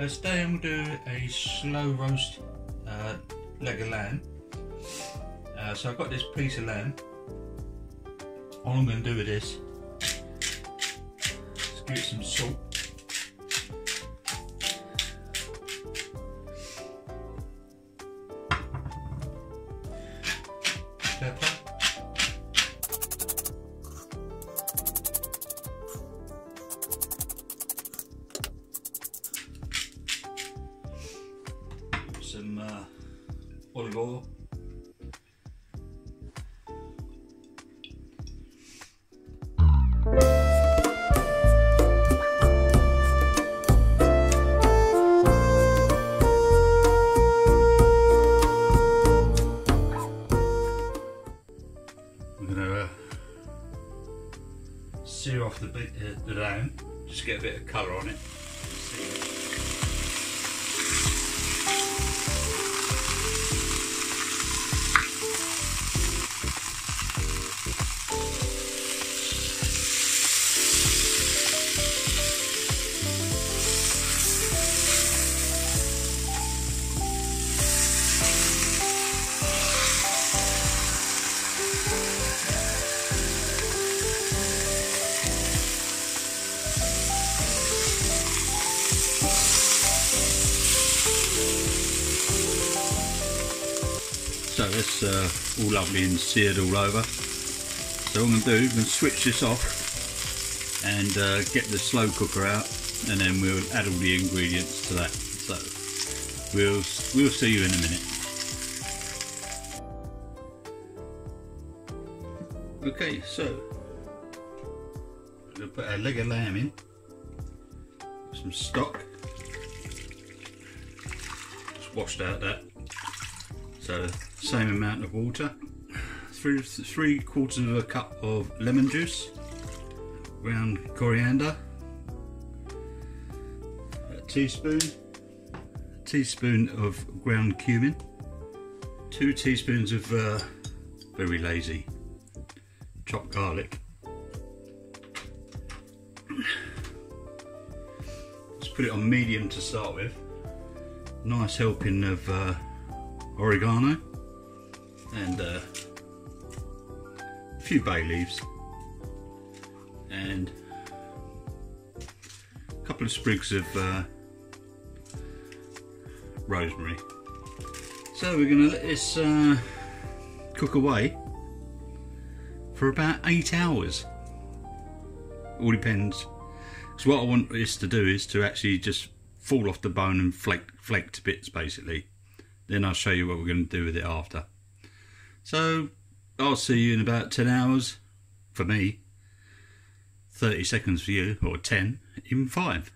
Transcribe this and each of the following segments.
Today I'm going to do a slow roast leg of lamb. So I've got this piece of lamb. All I'm going to do with this is give it some salt. Pepper. Some olive oil. I'm going to sear off the lamb, just get a bit of colour on it. So that's all lovely and seared all over. So what I'm going to do, I'm going to switch this off and get the slow cooker out, and then we'll add all the ingredients to that. So we'll see you in a minute. Okay, so I'm going to put a leg of lamb in, some stock, just washed out that. So same amount of water, 3/4 of a cup of lemon juice, ground coriander, a teaspoon of ground cumin, 2 teaspoons of very lazy chopped garlic. Let's put it on medium to start with. Nice helping of oregano and a few bay leaves and a couple of sprigs of rosemary. So we're going to let this cook away for about 8 hours. All depends, because what I want this to do is to actually just fall off the bone and flake to bits basically. Then I'll show you what we're going to do with it after. So I'll see you in about 10 hours for me, 30 seconds for you, or 10, even 5.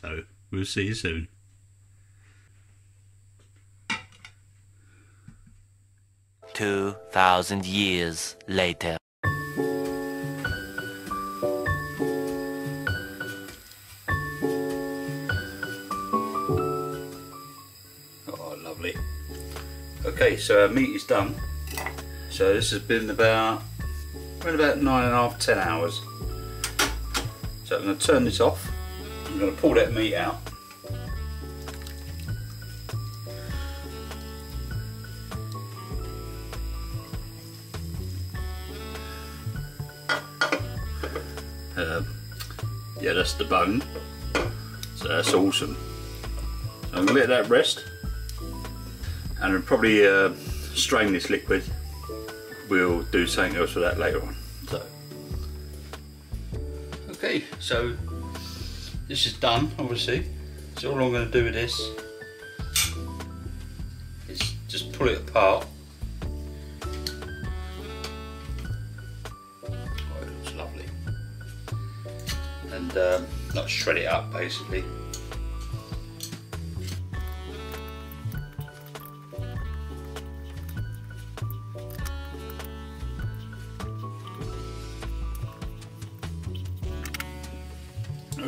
So we'll see you soon. "2,000 years later." Okay, so our meat is done. So this has been about 9.5 to 10 hours. So I'm going to turn this off. I'm going to pull that meat out. Yeah, that's the bone. So that's awesome. So I'm going to let that rest. And I'll probably strain this liquid. We'll do something else with that later on. So, okay, so this is done, obviously. So all I'm going to do with this is just pull it apart. Oh, it looks lovely. And like shred it up basically.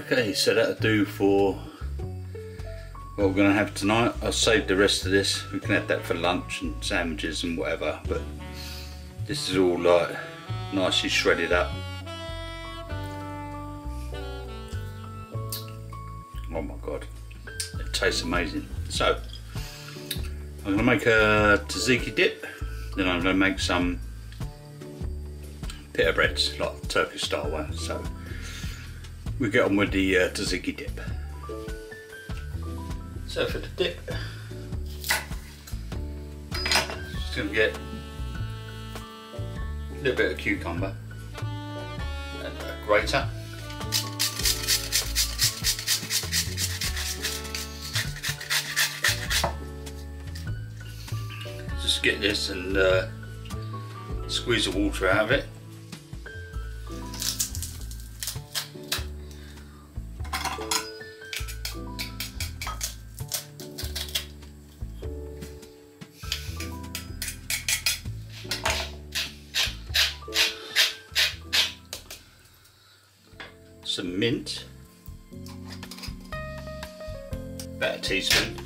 Okay, so that'll do for what we're going to have tonight. I'll save the rest of this. We can have that for lunch and sandwiches and whatever, but this is all like nicely shredded up. Oh my god, it tastes amazing. So I'm going to make a Tzatziki dip, then I'm going to make some pita breads, like Turkish style one. So we get on with the Tzatziki dip. So for the dip, just going to get a little bit of cucumber and a grater. Just get this and squeeze the water out of it. Some mint, about a teaspoon,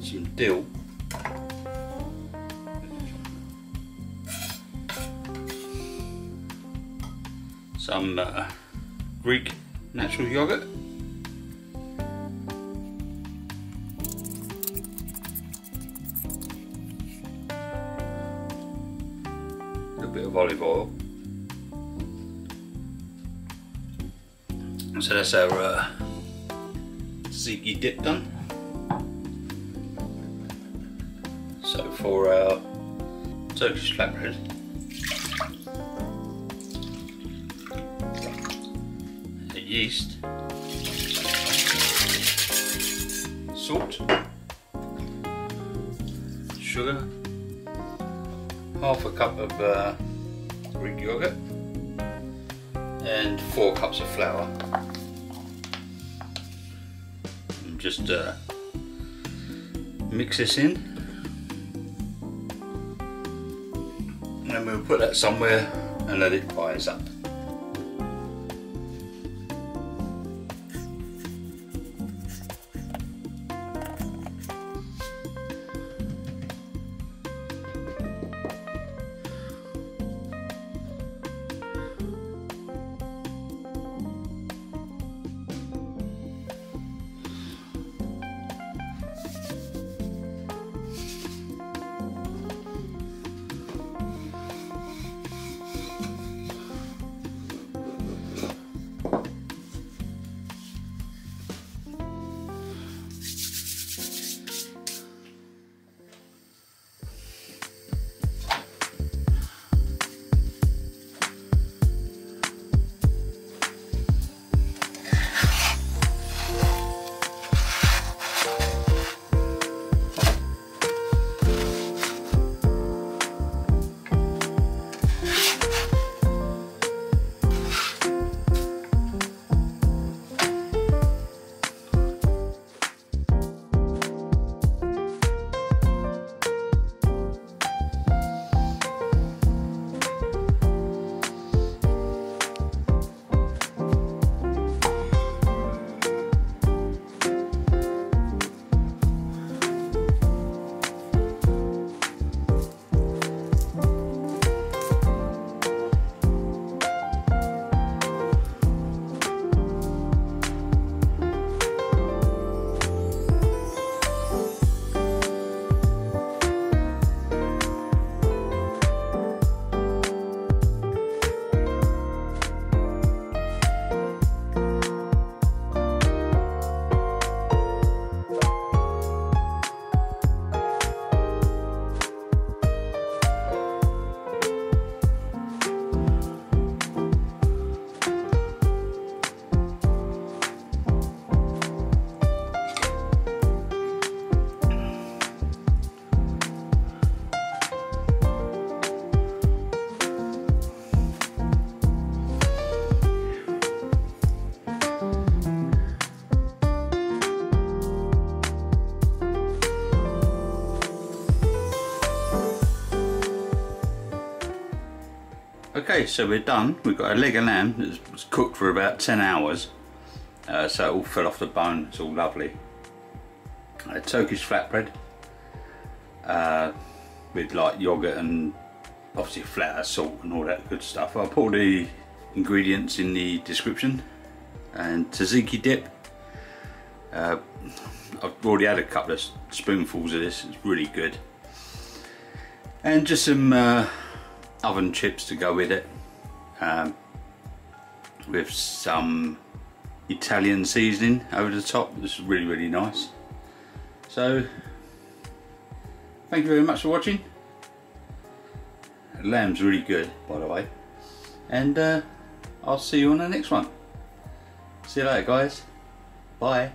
some dill, some Greek natural yogurt, a little bit of olive oil. So that's our Zitziki dip done. So for our Turkish flatbread, yeast, salt, sugar, half a cup of Greek yogurt, and 4 cups of flour. And just mix this in, and then we'll put that somewhere and let it rise up. Okay, so we're done. We've got a leg of lamb that was cooked for about 10 hours. So it all fell off the bone, it's all lovely. A Turkish flatbread with like yogurt and obviously flour, salt and all that good stuff. I'll put the ingredients in the description. And Tzatziki dip. I've already had a couple of spoonfuls of this. It's really good. And just some oven chips to go with it, with some Italian seasoning over the top. This is really, really nice. So thank you very much for watching. The lamb's really good, by the way, and I'll see you on the next one. See you later, guys. Bye.